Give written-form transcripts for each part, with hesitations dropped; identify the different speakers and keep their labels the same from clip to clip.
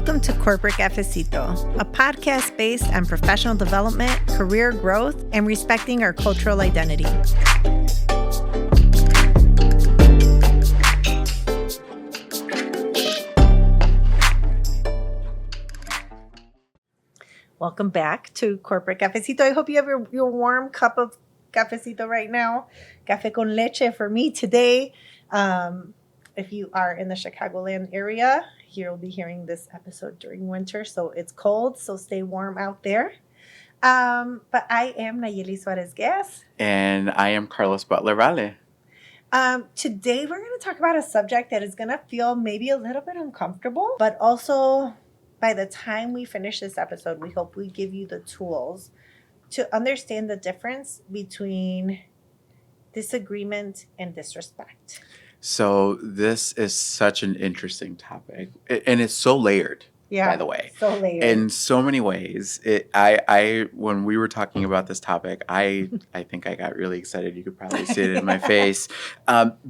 Speaker 1: Welcome to Corporate Cafecito, a podcast based on professional development, career growth, and respecting our cultural identity. Welcome back to Corporate Cafecito. I hope you have your warm cup of cafecito right now. Café con leche for me today. If you are in the Chicagoland area, you'll be hearing this episode during winter, so it's cold, so stay warm out there. But I am Nayeli Suarez-Guess.
Speaker 2: And I am Carlos Butler-Vale.
Speaker 1: Today we're going to talk about a subject that is going to feel maybe a little bit uncomfortable, but also by the time we finish this episode, we hope we give you the tools to understand the difference between disagreement and disrespect.
Speaker 2: So this is such an interesting topic, and it's so layered, by the way.
Speaker 1: So layered.
Speaker 2: In so many ways. I when we were talking about this topic, I think I got really excited. You could probably see it in my face.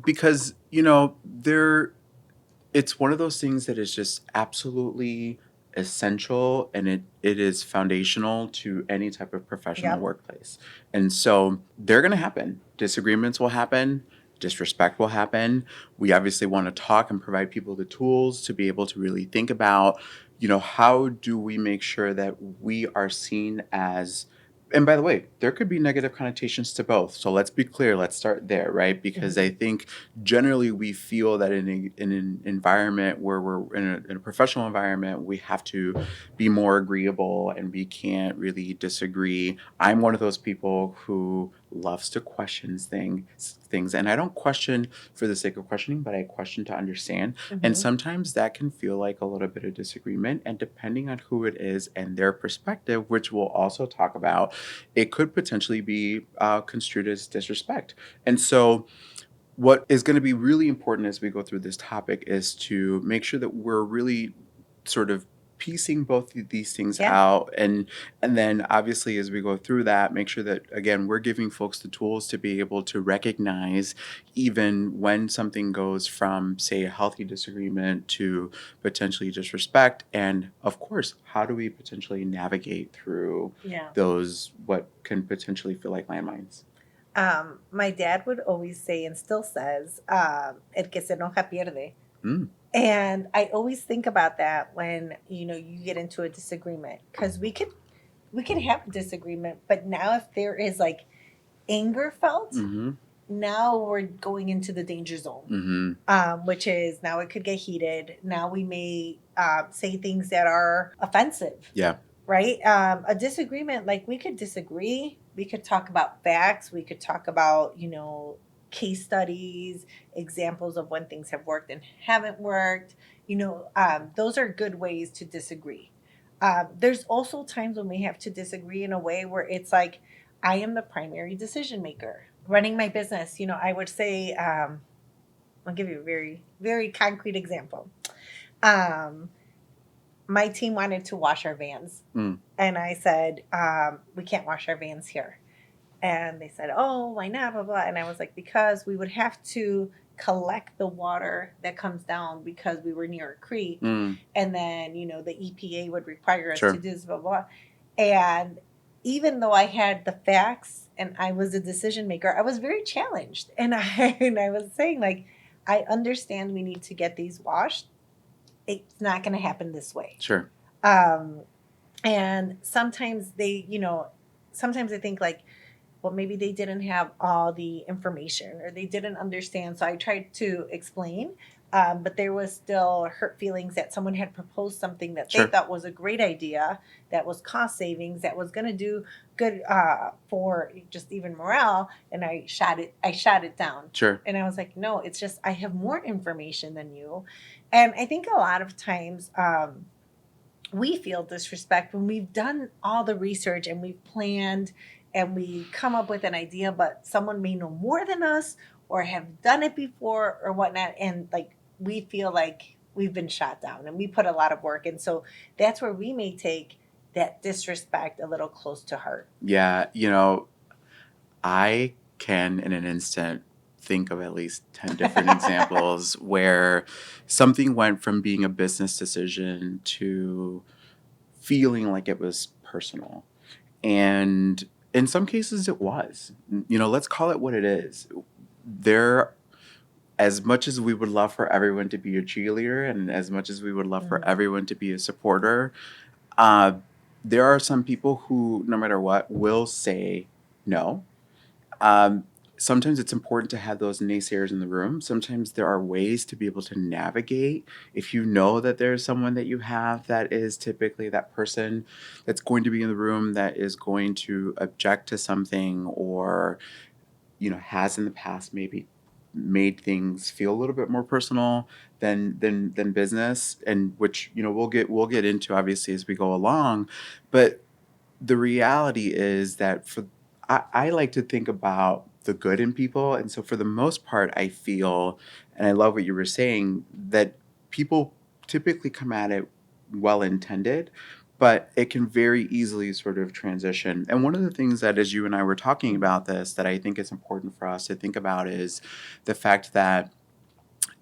Speaker 2: Because, it's one of those things that is just absolutely essential, and it is foundational to any type of professional workplace. And so they're going to happen. Disagreements will happen. Disrespect will happen. We obviously want to talk and provide people the tools to be able to really think about, how do we make sure that we are seen as, and by the way, there could be negative connotations to both. So let's be clear. Let's start there, right? Because I think generally we feel that in an environment where we're in a professional environment, we have to be more agreeable and we can't really disagree. I'm one of those people who loves to question things. And I don't question for the sake of questioning, but I question to understand. And sometimes that can feel like a little bit of disagreement. And depending on who it is and their perspective, which we'll also talk about, it could potentially be construed as disrespect. And so what is going to be really important as we go through this topic is to make sure that we're really sort of piecing both of these things out. And then obviously as we go through that, make sure that, again, we're giving folks the tools to be able to recognize even when something goes from, say, a healthy disagreement to potentially disrespect. And of course, how do we potentially navigate through those, what can potentially feel like landmines?
Speaker 1: My dad would always say, and still says, el que se enoja pierde. And I always think about that when, you get into a disagreement, because we could have a disagreement, but now if there is like anger felt, now we're going into the danger zone, which is now it could get heated. Now we may say things that are offensive. Yeah. Right? A disagreement, like we could disagree. We could talk about facts. We could talk about, case studies, examples of when things have worked and haven't worked. Those are good ways to disagree. There's also times when we have to disagree in a way where it's like, I am the primary decision maker. Running my business, I would say, I'll give you a very, very concrete example. My team wanted to wash our vans. And I said, we can't wash our vans here. And they said, oh, why not, blah, blah. And I was like, because we would have to collect the water that comes down because we were near a creek. And then, the EPA would require us to do this, blah, blah. And even though I had the facts and I was a decision maker, I was very challenged. And I was saying, like, I understand we need to get these washed. It's not going to happen this way. Sure. And sometimes sometimes I think like, well, maybe they didn't have all the information or they didn't understand. So I tried to explain, but there was still hurt feelings that someone had proposed something that they thought was a great idea, that was cost savings, that was going to do good for just even morale. And I shot it down. Sure. And I was like, no, it's just I have more information than you. And I think a lot of times we feel disrespect when we've done all the research and we've planned and we come up with an idea, but someone may know more than us or have done it before or whatnot. And like, we feel like we've been shot down and we put a lot of work. And so that's where we may take that disrespect a little close to heart.
Speaker 2: Yeah. I can in an instant think of at least 10 different examples where something went from being a business decision to feeling like it was personal. And in some cases, it was. Let's call it what it is. There, as much as we would love for everyone to be a cheerleader and as much as we would love for everyone to be a supporter, uh, there are some people who, no matter what, will say no. Um, Sometimes it's important to have those naysayers in the room. Sometimes there are ways to be able to navigate. If you know that there's someone that you have that is typically that person that's going to be in the room that is going to object to something, or has in the past maybe made things feel a little bit more personal than business, and which we'll get into obviously as we go along. But the reality is that I like to think about the good in people. And so for the most part, I feel, and I love what you were saying, that people typically come at it well intended, but it can very easily sort of transition. And one of the things that, as you and I were talking about this, that I think is important for us to think about is the fact that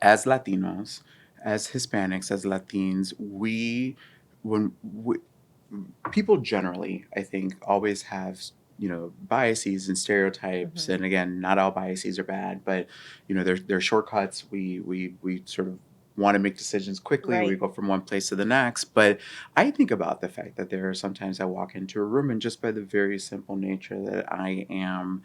Speaker 2: as Latinos, as Hispanics, as Latins, when we, people generally, I think, always have biases and stereotypes. And again, not all biases are bad, but they're shortcuts. We sort of want to make decisions quickly. We go from one place to the next. But I think about the fact that there are sometimes I walk into a room, and just by the very simple nature that I am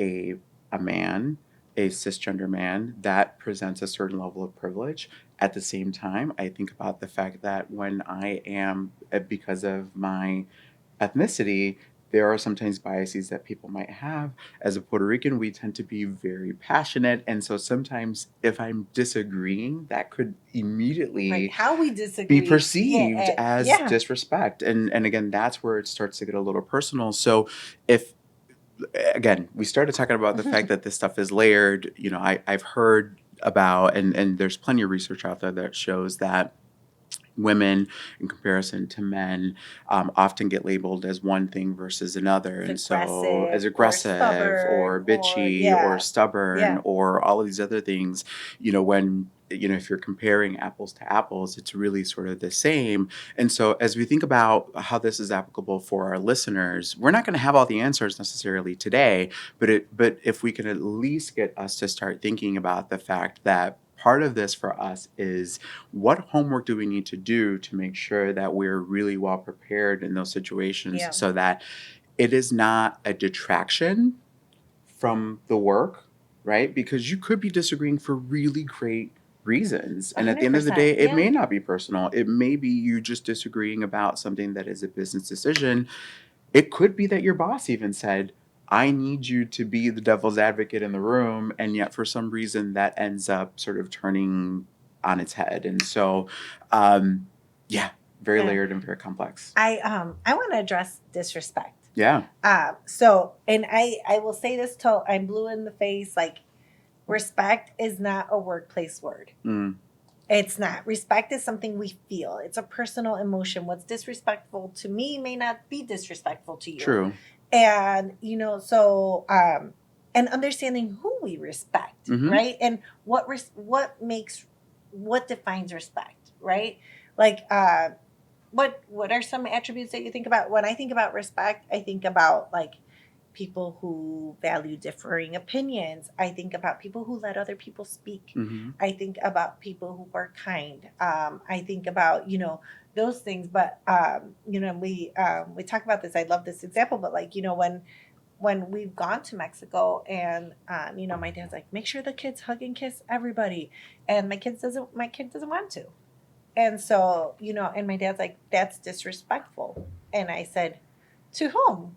Speaker 2: a man, a cisgender man, that presents a certain level of privilege. At the same time, I think about the fact that when I am, because of my ethnicity, there are sometimes biases that people might have. As a Puerto Rican, we tend to be very passionate. And so sometimes if I'm disagreeing, that could immediately
Speaker 1: how we disagree
Speaker 2: be perceived as disrespect. And again, that's where it starts to get a little personal. So if, again, we started talking about the fact that this stuff is layered. I've heard about, and there's plenty of research out there that shows that women, in comparison to men, often get labeled as one thing versus another. And so as aggressive or bitchy or stubborn or all of these other things, when if you're comparing apples to apples, it's really sort of the same. And so as we think about how this is applicable for our listeners, we're not going to have all the answers necessarily today, but if we can at least get us to start thinking about the fact that part of this for us is, what homework do we need to do to make sure that we're really well prepared in those situations so that it is not a detraction from the work, right? Because you could be disagreeing for really great reasons. And at the end of the day, it may not be personal. It may be you just disagreeing about something that is a business decision. It could be that your boss even said, I need you to be the devil's advocate in the room. And yet for some reason that ends up sort of turning on its head. And so, very layered and very complex.
Speaker 1: I want to address disrespect.
Speaker 2: Yeah.
Speaker 1: So, and I will say this till I'm blue in the face, like, respect is not a workplace word. It's not. Respect is something we feel. It's a personal emotion. What's disrespectful to me may not be disrespectful to you.
Speaker 2: True.
Speaker 1: And, so, and understanding who we respect, right? And what defines respect, right? Like, what are some attributes that you think about? When I think about respect, I think about like people who value differing opinions. I think about people who let other people speak. I think about people who are kind. I think about, those things. But, we talk about this. I love this example, but like, when we've gone to Mexico and, my dad's like, make sure the kids hug and kiss everybody. And my kid doesn't want to. And so, and my dad's like, that's disrespectful. And I said, to whom?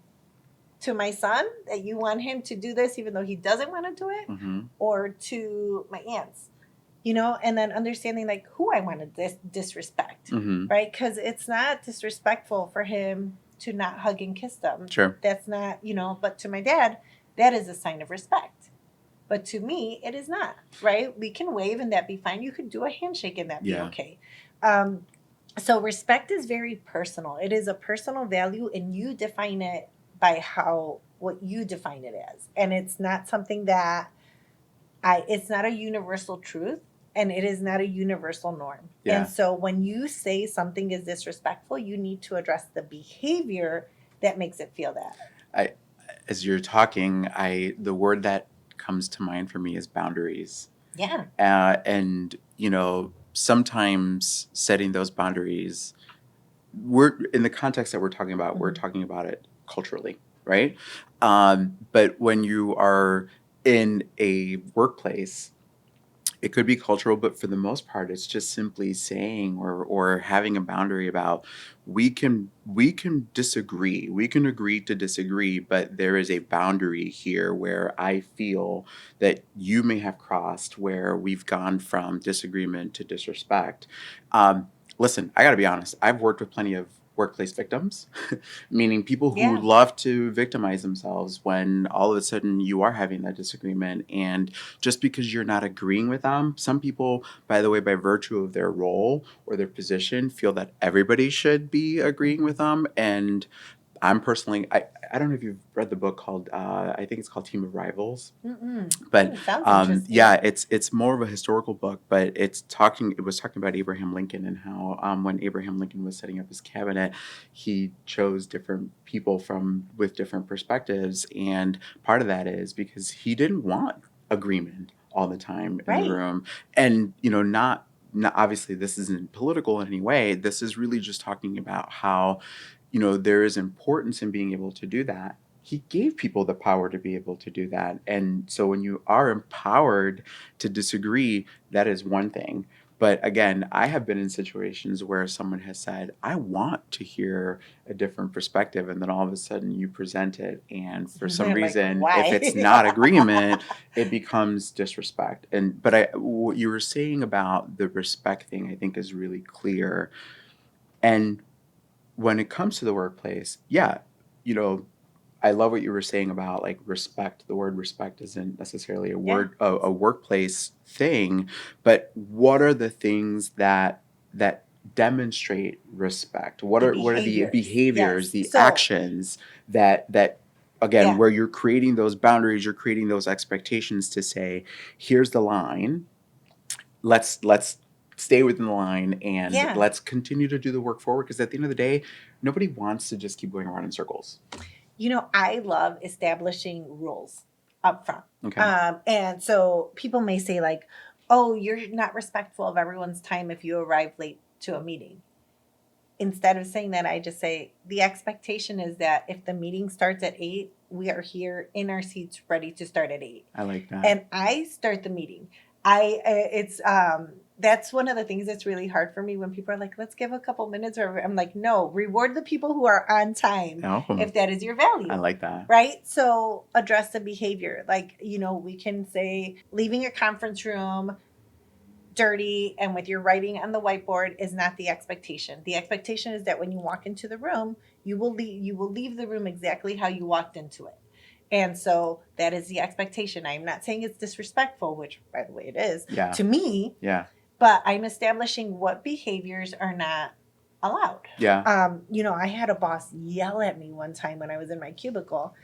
Speaker 1: To my son, that you want him to do this even though he doesn't want to do it? Or to my aunts? And then understanding like who I want to disrespect, right? Because it's not disrespectful for him to not hug and kiss them.
Speaker 2: Sure.
Speaker 1: That's not, but to my dad, that is a sign of respect. But to me, it is not, right? We can wave and that be fine. You could do a handshake and that be okay. So respect is very personal. It is a personal value, and you define it by what you define it as. And it's not something that it's not a universal truth and it is not a universal norm.
Speaker 2: Yeah.
Speaker 1: And so when you say something is disrespectful, you need to address the behavior that makes it feel that.
Speaker 2: As you're talking, the word that comes to mind for me is boundaries.
Speaker 1: Yeah.
Speaker 2: And sometimes setting those boundaries, we're in the context that we're talking about, we're talking about it culturally, right? But when you are in a workplace, it could be cultural, but for the most part, it's just simply saying or having a boundary about we can disagree, we can agree to disagree, but there is a boundary here where I feel that you may have crossed, where we've gone from disagreement to disrespect. Listen, I got to be honest. I've worked with plenty of workplace victims, meaning people who
Speaker 1: Yeah.
Speaker 2: love to victimize themselves when all of a sudden you are having that disagreement. And just because you're not agreeing with them, some people, by the way, by virtue of their role or their position, feel that everybody should be agreeing with them. And I'm personally, I don't know if you've read the book called, I think it's called Team of Rivals. But
Speaker 1: sounds interesting.
Speaker 2: yeah, it's more of a historical book, but it was talking about Abraham Lincoln and how when Abraham Lincoln was setting up his cabinet, he chose different people with different perspectives, and part of that is because he didn't want agreement all the time in the room, and not obviously this isn't political in any way. This is really just talking about how there is importance in being able to do that. He gave people the power to be able to do that. And so when you are empowered to disagree, that is one thing. But again, I have been in situations where someone has said, I want to hear a different perspective. And then all of a sudden you present it. And for some reason, if it's not agreement, it becomes disrespect. But what you were saying about the respect thing, I think is really clear. And when it comes to the workplace, yeah, I love what you were saying about like respect. The word respect isn't necessarily a word, a workplace thing, but what are the things that demonstrate respect? What are the behaviors, the actions that again, where you're creating those boundaries, you're creating those expectations to say, here's the line. Let's stay within the line and let's continue to do the work forward, because at the end of the day, nobody wants to just keep going around in circles.
Speaker 1: I love establishing rules up front.
Speaker 2: Okay.
Speaker 1: And so people may say like, oh, you're not respectful of everyone's time if you arrive late to a meeting. Instead of saying that, I just say the expectation is that if the meeting starts at 8, we are here in our seats ready to start at 8.
Speaker 2: I like that.
Speaker 1: And I start the meeting. That's one of the things that's really hard for me when people are like, let's give a couple minutes. Or I'm like, no, reward the people who are on time if that is your value.
Speaker 2: I like that.
Speaker 1: Right? So address the behavior. Like, we can say leaving a conference room dirty and with your writing on the whiteboard is not the expectation. The expectation is that when you walk into the room, you will leave the room exactly how you walked into it. And so that is the expectation. I'm not saying it's disrespectful, which by the way it is to me.
Speaker 2: Yeah.
Speaker 1: But I'm establishing what behaviors are not allowed.
Speaker 2: Yeah.
Speaker 1: I had a boss yell at me one time when I was in my cubicle,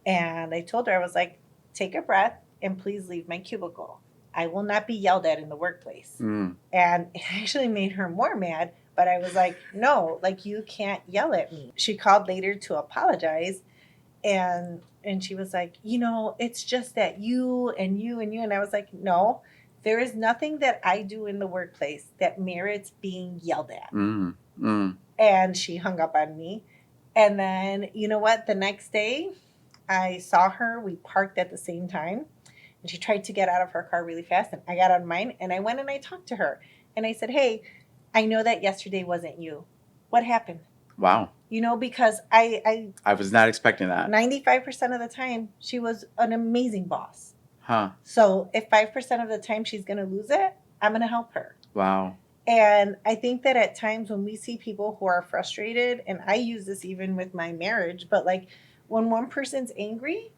Speaker 1: and I told her, I was like, take a breath and please leave my cubicle. I will not be yelled at in the workplace. And it actually made her more mad, but I was like, no, like you can't yell at me. She called later to apologize, and she was like, it's just that you and you and you. And I was like, no, there is nothing that I do in the workplace that merits being yelled at. And she hung up on me. And then, you know what? The next day, I saw her. We parked at the same time. And she tried to get out of her car really fast. And I got on mine. And I went and I talked to her. And I said, hey, I know that yesterday wasn't you. What happened?
Speaker 2: Wow.
Speaker 1: Because I
Speaker 2: was not expecting that.
Speaker 1: 95% of the time, she was an amazing boss.
Speaker 2: Huh.
Speaker 1: So if 5% of the time she's going to lose it, I'm going to help her.
Speaker 2: Wow.
Speaker 1: And I think that at times when we see people who are frustrated, and I use this even with my marriage, but like when one person's angry,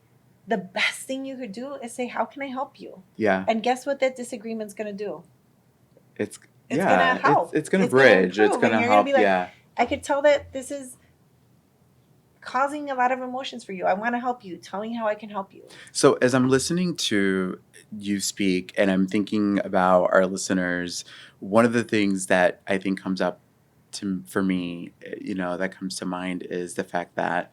Speaker 1: the best thing you could do is say, how can I help you?
Speaker 2: Yeah.
Speaker 1: And guess what that disagreement's going to do?
Speaker 2: It's
Speaker 1: going to help.
Speaker 2: It's going to bridge. It's going to help.
Speaker 1: I could tell that this is causing a lot of emotions for you. I want to help you. Tell me how I can help you.
Speaker 2: So as I'm listening to you speak and I'm thinking about our listeners, one of the things that I think comes up for me, that comes to mind is the fact that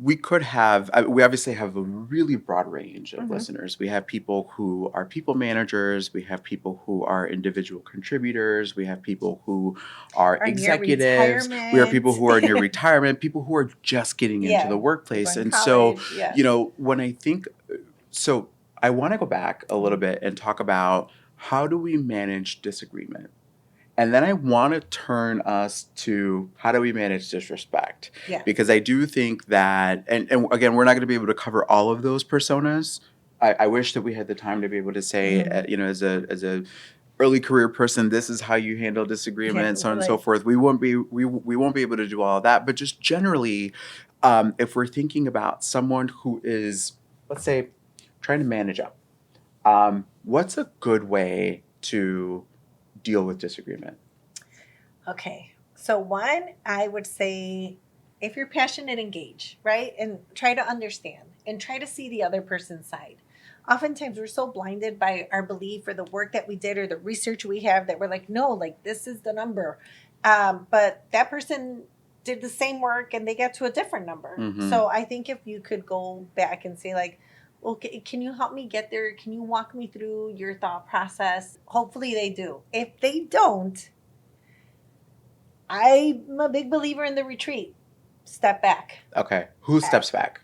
Speaker 2: we obviously have a really broad range of listeners. We have people who are people managers. We have people who are individual contributors. We have people who are executives. We have people who are near retirement, people who are just getting into the workplace. And college, when I think, so I want to go back a little bit and talk about how do we manage disagreement? And then I want to turn us to how do we manage disrespect?
Speaker 1: Yeah.
Speaker 2: Because I do think that, and again, we're not going to be able to cover all of those personas. I wish that we had the time to be able to say, as a early career person, this is how you handle disagreement, so on and so forth. We won't be able to do all of that. But just generally, if we're thinking about someone who is, let's say, trying to manage up, what's a good way to deal with disagreement?
Speaker 1: Okay. So one, I would say if you're passionate, engage, right? And try to understand and try to see the other person's side. Oftentimes we're so blinded by our belief or the work that we did or the research we have that we're like, no, like this is the number. But that person did the same work and they got to a different number. So I think if you could go back and say like, okay, can you help me get there? Can you walk me through your thought process? Hopefully they do. If they don't, I'm a big believer in the retreat. Step back.
Speaker 2: Okay. Who steps back?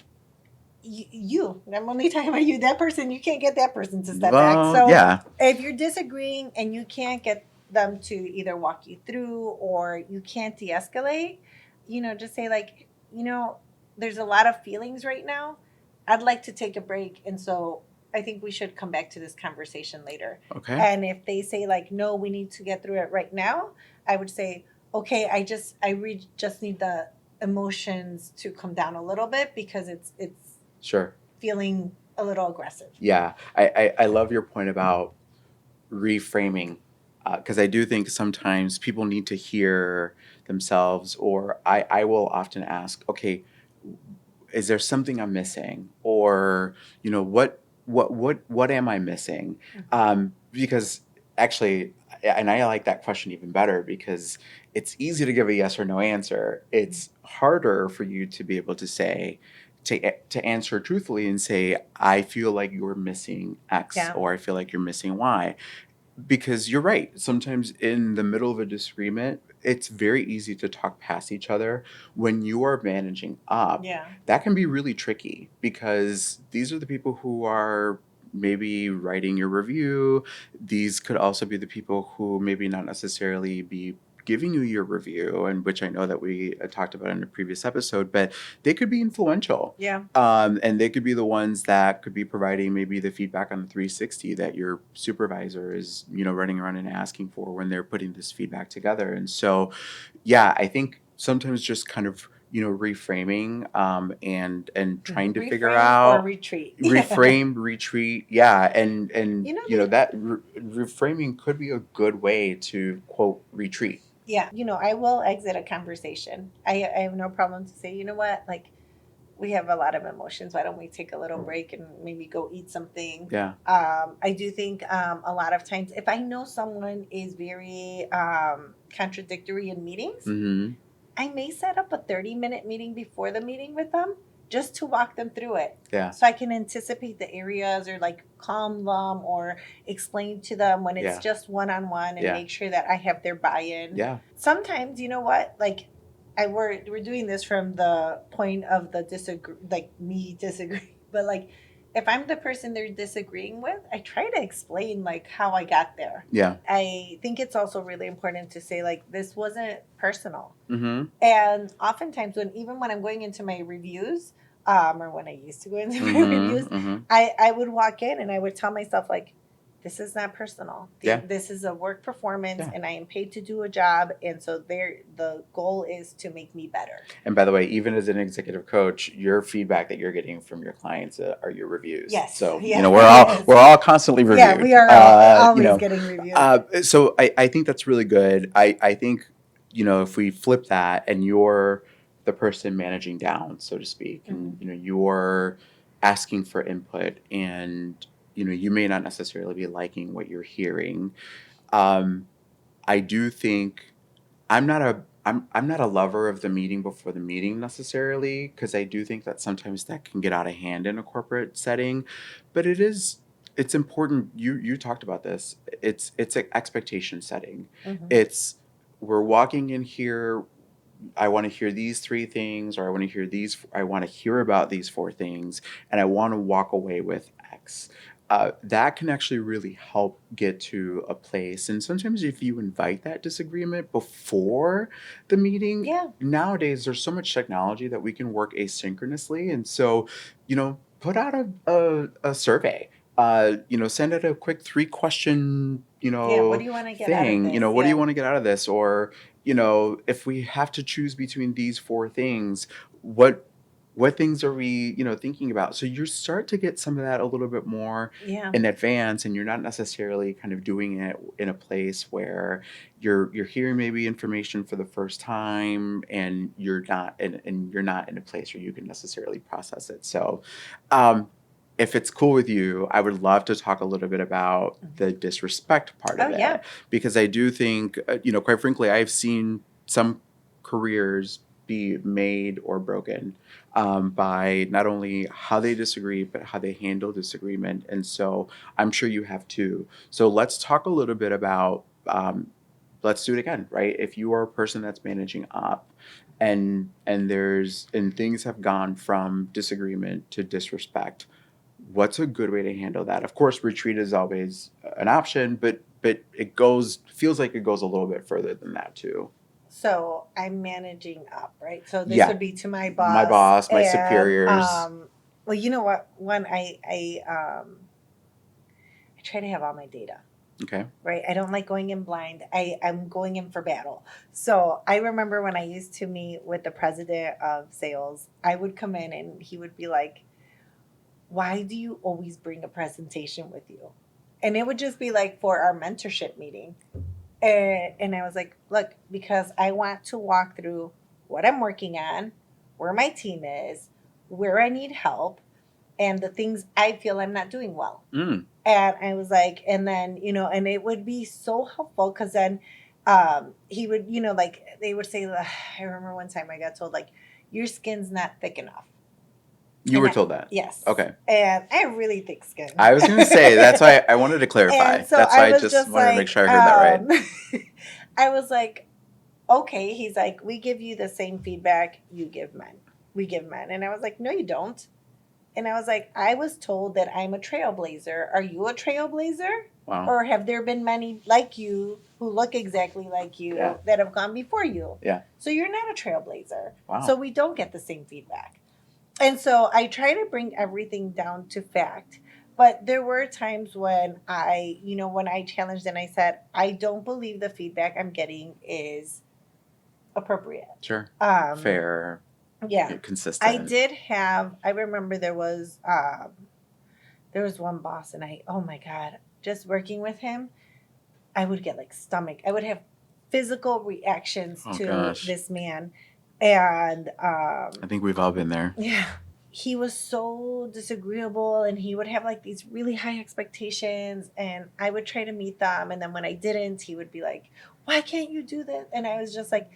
Speaker 1: You. I'm only talking about you. That person, you can't get that person to step back. So if you're disagreeing and you can't get them to either walk you through or you can't de-escalate, just say like, there's a lot of feelings right now. I'd like to take a break. And so I think we should come back to this conversation later.
Speaker 2: Okay.
Speaker 1: And if they say like, no, we need to get through it right now, I would say, okay, I just need the emotions to come down a little bit because it's
Speaker 2: sure
Speaker 1: feeling a little aggressive.
Speaker 2: Yeah. I love your point about reframing, because I do think sometimes people need to hear themselves, or I will often ask, okay, is there something I'm missing? Or, what am I missing? Because actually, and I like that question even better because it's easy to give a yes or no answer. It's harder for you to be able to say, to answer truthfully and say, I feel like you're missing X or I feel like you're missing Y. Because you're right. Sometimes in the middle of a disagreement, it's very easy to talk past each other. When you are managing up, that can be really tricky because these are the people who are maybe writing your review. These could also be the people who maybe not necessarily be giving you your review, and which I know that we talked about in a previous episode, but they could be influential.
Speaker 1: Yeah.
Speaker 2: And they could be the ones that could be providing maybe the feedback on the 360 that your supervisor is, running around and asking for when they're putting this feedback together. And so, I think sometimes just kind of, reframing and trying to figure out
Speaker 1: or retreat.
Speaker 2: Reframe, retreat. Yeah. And that reframing could be a good way to quote retreat.
Speaker 1: Yeah. I will exit a conversation. I have no problem to say, you know what, like we have a lot of emotions. Why don't we take a little break and maybe go eat something?
Speaker 2: Yeah.
Speaker 1: I do think a lot of times if I know someone is very contradictory in meetings, I may set up a 30-minute meeting before the meeting with them just to walk them through it.
Speaker 2: Yeah.
Speaker 1: So I can anticipate the areas or like calm them or explain to them when it's just one-on-one and make sure that I have their buy-in.
Speaker 2: Yeah.
Speaker 1: Sometimes, you know what, like we're doing this from the point of the me disagree, but like if I'm the person they're disagreeing with, I try to explain like how I got there.
Speaker 2: Yeah.
Speaker 1: I think it's also really important to say like this wasn't personal.
Speaker 2: Mm-hmm.
Speaker 1: And oftentimes when I'm going into my reviews, or when I used to go into my reviews, I would walk in and I would tell myself like, this is not personal. This is a work performance and I am paid to do a job. And so the goal is to make me better.
Speaker 2: And by the way, even as an executive coach, your feedback that you're getting from your clients are your reviews.
Speaker 1: Yes.
Speaker 2: So, we're all constantly reviewed.
Speaker 1: Yeah, we are always getting reviewed.
Speaker 2: So I think that's really good. I think, if we flip that and you're the person managing down, so to speak, and you're asking for input, and you may not necessarily be liking what you're hearing. I do think I'm not a lover of the meeting before the meeting necessarily, because I do think that sometimes that can get out of hand in a corporate setting, but it's important. You talked about this. It's an expectation setting. It's we're walking in here. I want to hear these three things, or I want to hear about these four things, and I want to walk away with X. That can actually really help get to a place. And sometimes if you invite that disagreement before the meeting, nowadays there's so much technology that we can work asynchronously. And so, put out a survey. Send out a quick 3-question,
Speaker 1: What do you want to get out of
Speaker 2: thing.
Speaker 1: this?
Speaker 2: What do you want to get out of this? Or if we have to choose between these four things, what things are we, thinking about? So you start to get some of that a little bit more in advance, and you're not necessarily kind of doing it in a place where you're hearing maybe information for the first time, and you're not in a place where you can necessarily process it. So, if it's cool with you, I would love to talk a little bit about the disrespect part of it, because I do think, quite frankly, I've seen some careers be made or broken by not only how they disagree, but how they handle disagreement. And so I'm sure you have too. So let's talk a little bit about, let's do it again, right? If you are a person that's managing up, and things have gone from disagreement to disrespect, what's a good way to handle that? Of course, retreat is always an option, but feels like it goes a little bit further than that too.
Speaker 1: So I'm managing up, right? So this would be to my boss,
Speaker 2: my superiors.
Speaker 1: Well, you know what? One, I try to have all my data.
Speaker 2: Okay.
Speaker 1: Right. I don't like going in blind. I'm going in for battle. So I remember when I used to meet with the president of sales, I would come in and he would be like, "Why do you always bring a presentation with you?" And it would just be like for our mentorship meeting. And I was like, "Look, because I want to walk through what I'm working on, where my team is, where I need help, and the things I feel I'm not doing well." And I was like, and then, and it would be so helpful, because then he would, like they would say, I remember one time I got told, like, your skin's not thick enough.
Speaker 2: You were told that?
Speaker 1: Yes.
Speaker 2: Okay.
Speaker 1: And I have really thick skin.
Speaker 2: I was going to say, that's why I wanted to clarify.
Speaker 1: And so
Speaker 2: that's why I just wanted
Speaker 1: like,
Speaker 2: to make sure I heard that right.
Speaker 1: I was like, okay. He's like, we give you the same feedback you give men. We give men. And I was like, no, you don't. And I was like, I was told that I'm a trailblazer. Are you a trailblazer?
Speaker 2: Wow.
Speaker 1: Or have there been many like you who look exactly like you that have gone before you?
Speaker 2: Yeah.
Speaker 1: So you're not a trailblazer.
Speaker 2: Wow.
Speaker 1: So we don't get the same feedback. And so I try to bring everything down to fact. But there were times when when I challenged and I said, I don't believe the feedback I'm getting is appropriate.
Speaker 2: Sure. Fair.
Speaker 1: Yeah.
Speaker 2: Consistent.
Speaker 1: I remember there was one boss, and oh my God, just working with him, I would get like I would have physical reactions to this man. And
Speaker 2: I think we've all been there.
Speaker 1: Yeah. He was so disagreeable, and he would have like these really high expectations, and I would try to meet them. And then when I didn't, he would be like, why can't you do this? And I was just like,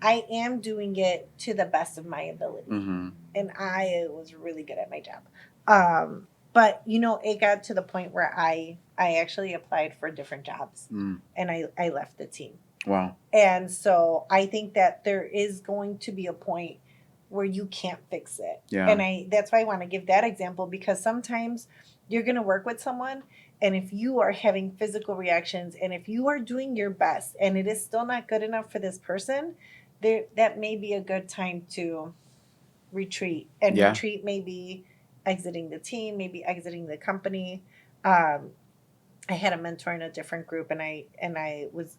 Speaker 1: I am doing it to the best of my ability.
Speaker 2: Mm-hmm.
Speaker 1: And I was really good at my job. But, it got to the point where I actually applied for different jobs, and I left the team.
Speaker 2: Wow.
Speaker 1: And so I think that there is going to be a point where you can't fix it.
Speaker 2: Yeah.
Speaker 1: And that's why I want to give that example, because sometimes you're going to work with someone, and if you are having physical reactions, and if you are doing your best and it is still not good enough for this person, that may be a good time to retreat. And retreat may be exiting the team, maybe exiting the company. I had a mentor in a different group, and I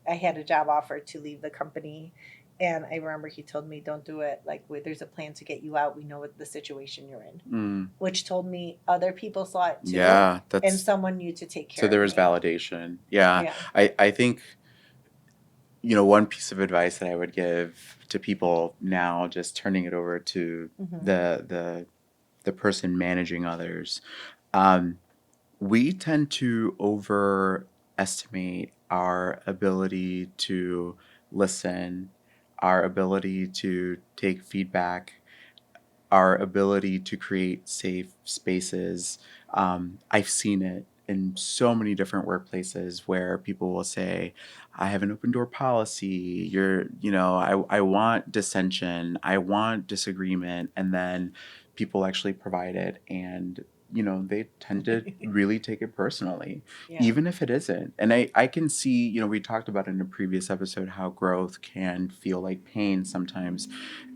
Speaker 1: had a job offer to leave the company. And I remember he told me, don't do it. Like, there's a plan to get you out. We know what the situation you're in. Which told me other people saw it too.
Speaker 2: Yeah.
Speaker 1: And someone knew to take care of me.
Speaker 2: So there was validation. Yeah. I think one piece of advice that I would give to people now, just turning it over to the person managing others, um, we tend to overestimate our ability to listen, our ability to take feedback, our ability to create safe spaces. I've seen it in so many different workplaces where people will say, I have an open door policy. I want dissension. I want disagreement. And then people actually provide it. And, they tend to really take it personally,
Speaker 1: Yeah.
Speaker 2: even if it isn't. And I can see, we talked about in a previous episode how growth can feel like pain sometimes.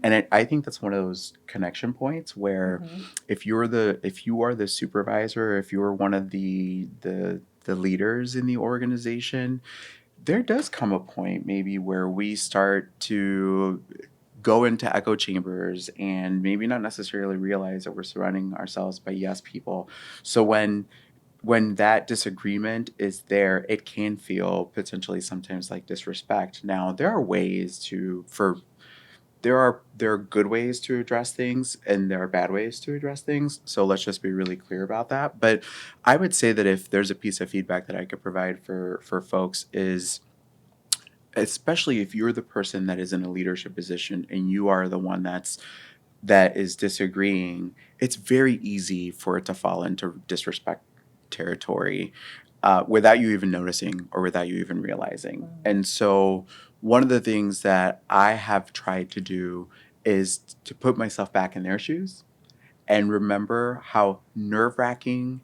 Speaker 2: And I think that's one of those connection points where if you are the supervisor, if you're one of the leaders in the organization, there does come a point maybe where we start to go into echo chambers and maybe not necessarily realize that we're surrounding ourselves by yes people. So when that disagreement is there, it can feel potentially sometimes like disrespect. Now, there are good ways to address things and there are bad ways to address things. So let's just be really clear about that. But I would say that if there's a piece of feedback that I could provide for folks is, especially if you're the person that is in a leadership position and you are the one that is disagreeing, it's very easy for it to fall into disrespect territory without you even noticing or without you even realizing. And so, one of the things that I have tried to do is to put myself back in their shoes and remember how nerve wracking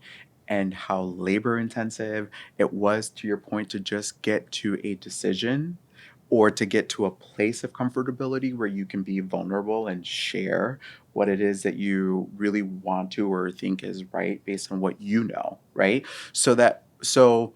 Speaker 2: and how labor intensive it was, to your point, to just get to a decision or to get to a place of comfortability where you can be vulnerable and share what it is that you really want to or think is right based on what you know, right? So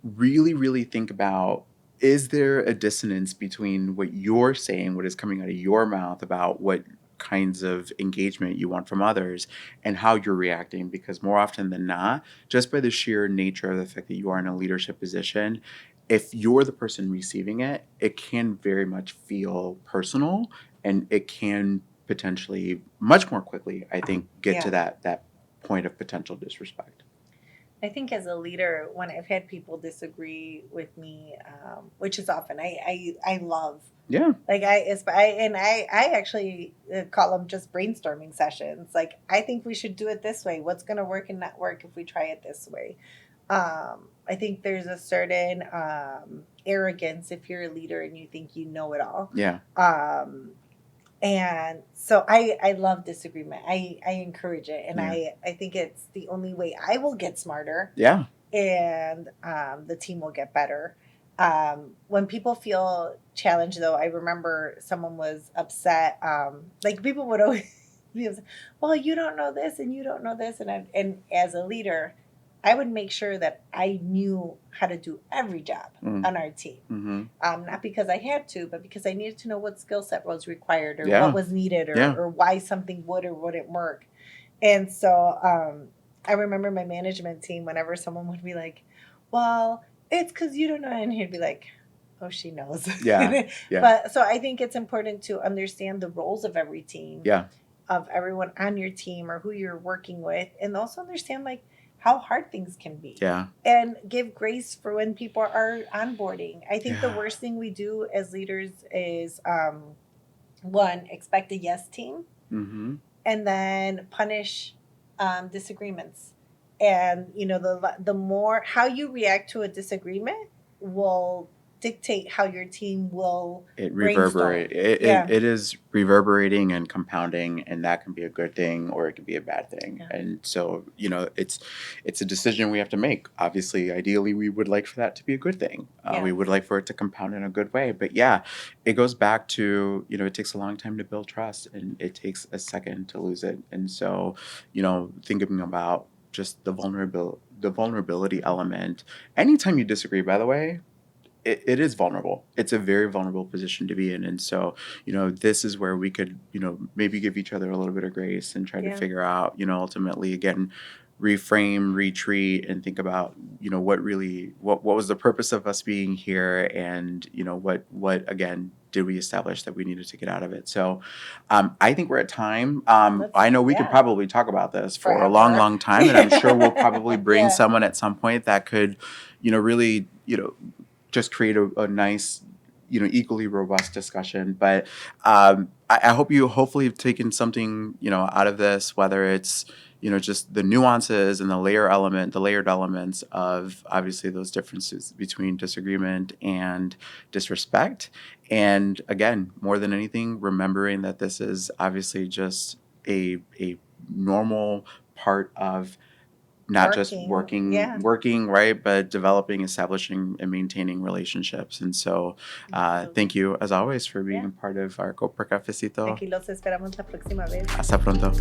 Speaker 2: really, really think about, is there a dissonance between what you're saying, what is coming out of your mouth about what kinds of engagement you want from others and how you're reacting? Because more often than not, just by the sheer nature of the fact that you are in a leadership position, if you're the person receiving it, it can very much feel personal and it can potentially much more quickly, I think, get to that point of potential disrespect.
Speaker 1: I think as a leader, when I've had people disagree with me, which is often, I love.
Speaker 2: Yeah.
Speaker 1: Like I actually call them just brainstorming sessions. Like I think we should do it this way. What's going to work and not work if we try it this way? I think there's a certain arrogance if you're a leader and you think you know it all.
Speaker 2: Yeah.
Speaker 1: And so I love disagreement. I encourage it, and
Speaker 2: Yeah.
Speaker 1: I think it's the only way I will get smarter.
Speaker 2: Yeah.
Speaker 1: And the team will get better. When people feel challenged, though, I remember someone was upset. Like people would always be upset, well, you don't know this and you don't know this, and as a leader, I would make sure that I knew how to do every job on our team. Not because I had to, but because I needed to know what skill set was required or what was needed or why something would or wouldn't work. And so I remember my management team, whenever someone would be like, well, it's because you don't know. And he'd be like, oh, she knows.
Speaker 2: Yeah.
Speaker 1: But so I think it's important to understand the roles of every team,
Speaker 2: Yeah.
Speaker 1: of everyone on your team or who you're working with, and also understand like how hard things can be.
Speaker 2: Yeah.
Speaker 1: And give grace for when people are onboarding. I think the worst thing we do as leaders is one, expect a yes team, and then punish disagreements. And the more how you react to a disagreement will dictate how your team will
Speaker 2: reverberate. It is reverberating and compounding, and that can be a good thing or it can be a bad thing. Yeah. And so, it's a decision we have to make. Obviously, ideally, we would like for that to be a good thing. We would like for it to compound in a good way. But yeah, it goes back to, it takes a long time to build trust and it takes a second to lose it. And so, thinking about just the vulnerability element. Anytime you disagree, by the way, it is vulnerable. It's a very vulnerable position to be in. And so, this is where we could, maybe give each other a little bit of grace and try to figure out, ultimately, again, reframe, retreat, and think about, what was the purpose of us being here, and what again did we establish that we needed to get out of it. So I think we're at time. I know we could probably talk about this for a long, long time, and I'm sure we'll probably bring someone at some point that could, really, just create a nice, equally robust discussion. But I hope you hopefully have taken something, out of this, whether it's, just the nuances and the layered elements of obviously those differences between disagreement and disrespect. And again, more than anything, remembering that this is obviously just a normal part of not just working, right, but developing, establishing, and maintaining relationships. And so thank you, as always, for being a part of our Corporate Cafecito.
Speaker 1: Aquí los esperamos la próxima vez.
Speaker 2: Hasta pronto.